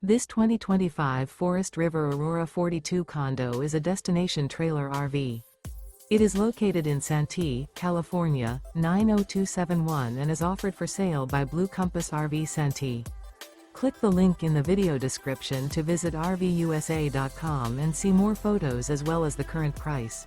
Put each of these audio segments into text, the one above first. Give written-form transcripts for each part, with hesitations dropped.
This 2025 Forest River Aurora 42 condo is a destination trailer RV. It is located in Santee, California, 90271 and is offered for sale by Blue Compass RV Santee. Click the link in the video description to visit RVUSA.com and see more photos as well as the current price.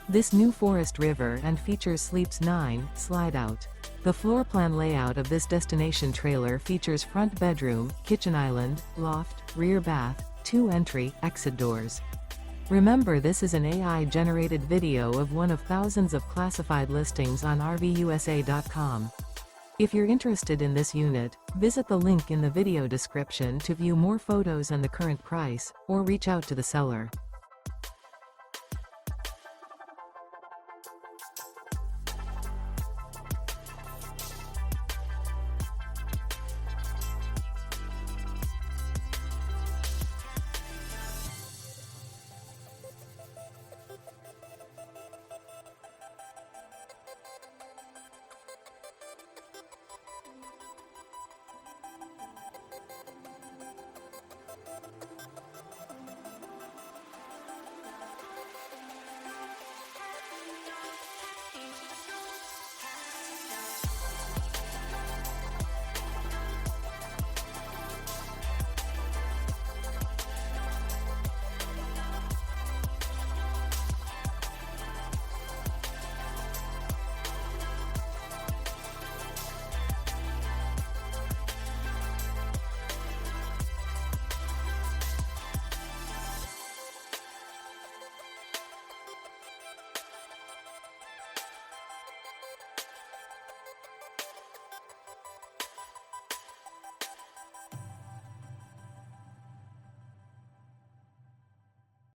This new Forest River and features Sleeps 9, Slideout. The floor plan layout of this destination trailer features front bedroom, kitchen island, loft, rear bath, 2 entry, exit doors. Remember, this is an AI-generated video of one of thousands of classified listings on RVUSA.com. If you're interested in this unit, visit the link in the video description to view more photos and the current price, or reach out to the seller.